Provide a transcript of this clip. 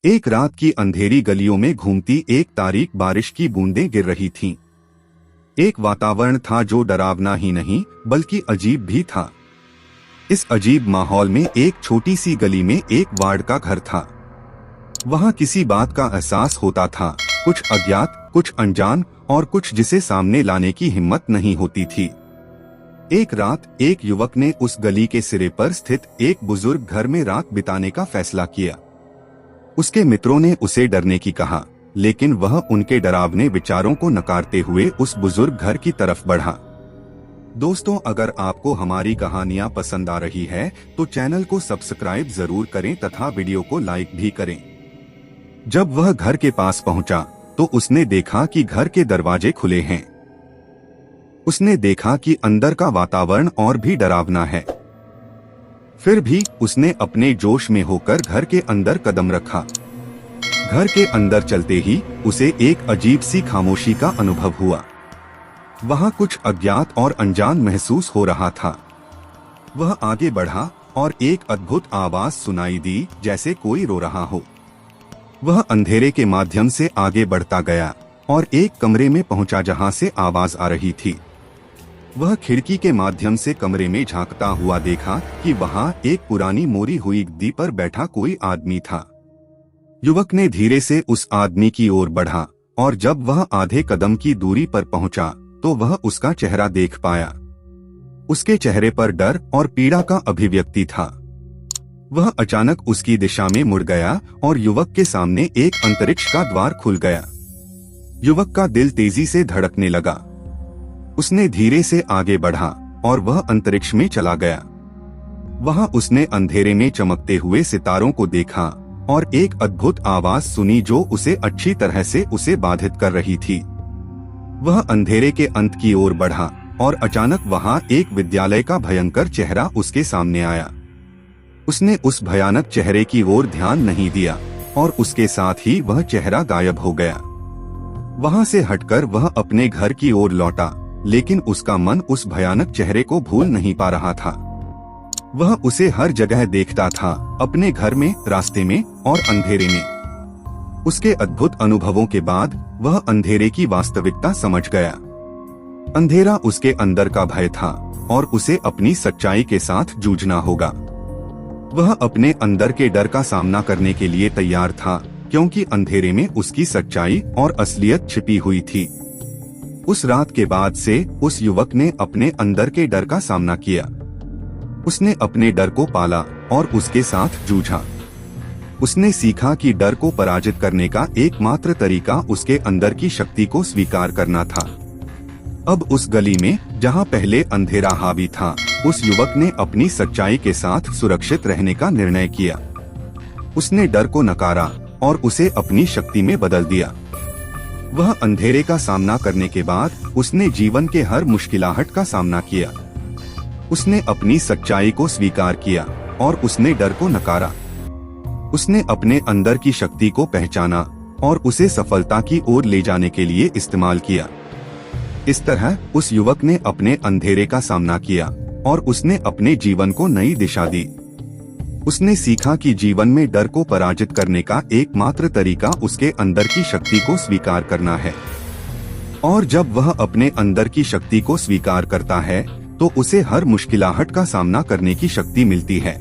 एक रात की अंधेरी गलियों में घूमती एक तारीक बारिश की बूंदें गिर रही थीं। एक वातावरण था जो डरावना ही नहीं बल्कि अजीब भी था। इस अजीब माहौल में एक छोटी सी गली में एक वार्ड का घर था। वहां किसी बात का एहसास होता था, कुछ अज्ञात, कुछ अनजान और कुछ जिसे सामने लाने की हिम्मत नहीं होती थी। एक रात एक युवक ने उस गली के सिरे पर स्थित एक बुजुर्ग घर में रात बिताने का फैसला किया। उसके मित्रों ने उसे डरने की कहा, लेकिन वह उनके डरावने विचारों को नकारते हुए उस बुजुर्ग घर की तरफ बढ़ा। दोस्तों, अगर आपको हमारी कहानियां पसंद आ रही है तो चैनल को सब्सक्राइब जरूर करें तथा वीडियो को लाइक भी करें। जब वह घर के पास पहुंचा तो उसने देखा कि घर के दरवाजे खुले हैं। उसने देखा कि अंदर का वातावरण और भी डरावना है। फिर भी उसने अपने जोश में होकर घर के अंदर कदम रखा। घर के अंदर चलते ही उसे एक अजीब सी खामोशी का अनुभव हुआ। वहां कुछ अज्ञात और अनजान महसूस हो रहा था। वह आगे बढ़ा और एक अद्भुत आवाज सुनाई दी, जैसे कोई रो रहा हो। वह अंधेरे के माध्यम से आगे बढ़ता गया और एक कमरे में पहुंचा जहां से आवाज आ रही थी। वह खिड़की के माध्यम से कमरे में झांकता हुआ देखा कि वहां एक पुरानी मोरी हुई गद्दी पर बैठा कोई आदमी था। युवक ने धीरे से उस आदमी की ओर बढ़ा और जब वह आधे कदम की दूरी पर पहुंचा तो वह उसका चेहरा देख पाया। उसके चेहरे पर डर और पीड़ा का अभिव्यक्ति था। वह अचानक उसकी दिशा में मुड़ गया और युवक के सामने एक अंतरिक्ष का द्वार खुल गया। युवक का दिल तेजी से धड़कने लगा। उसने धीरे से आगे बढ़ा और वह अंतरिक्ष में चला गया। वहां उसने अंधेरे में चमकते हुए सितारों को देखा और एक अद्भुत आवाज सुनी जो उसे अच्छी तरह से उसे बाधित कर रही थी। वह अंधेरे के अंत की ओर बढ़ा और अचानक वहां एक विद्यालय का भयंकर चेहरा उसके सामने आया। उसने उस भयानक चेहरे की ओर ध्यान नहीं दिया और उसके साथ ही वह चेहरा गायब हो गया। वहां से हटकर वह अपने घर की ओर लौटा, लेकिन उसका मन उस भयानक चेहरे को भूल नहीं पा रहा था। वह उसे हर जगह देखता था, अपने घर में, रास्ते में और अंधेरे में। उसके अद्भुत अनुभवों के बाद वह अंधेरे की वास्तविकता समझ गया। अंधेरा उसके अंदर का भय था और उसे अपनी सच्चाई के साथ जूझना होगा। वह अपने अंदर के डर का सामना करने के लिए तैयार था, क्योंकि अंधेरे में उसकी सच्चाई और असलियत छिपी हुई थी। उस रात के बाद से उस युवक ने अपने अंदर के डर का सामना किया। उसने अपने डर को पाला और उसके साथ जूझा। उसने सीखा कि डर को पराजित करने का एकमात्र तरीका उसके अंदर की शक्ति को स्वीकार करना था। अब उस गली में जहां पहले अंधेरा हावी था, उस युवक ने अपनी सच्चाई के साथ सुरक्षित रहने का निर्णय किया। उसने डर को नकारा और उसे अपनी शक्ति में बदल दिया। वह अंधेरे का सामना करने के बाद उसने जीवन के हर मुश्किलाहट का सामना किया। उसने अपनी सच्चाई को स्वीकार किया और उसने डर को नकारा। उसने अपने अंदर की शक्ति को पहचाना और उसे सफलता की ओर ले जाने के लिए इस्तेमाल किया। इस तरह उस युवक ने अपने अंधेरे का सामना किया और उसने अपने जीवन को नई दिशा दी। उसने सीखा कि जीवन में डर को पराजित करने का एकमात्र तरीका उसके अंदर की शक्ति को स्वीकार करना है। और जब वह अपने अंदर की शक्ति को स्वीकार करता है तो उसे हर मुश्किलाहट का सामना करने की शक्ति मिलती है।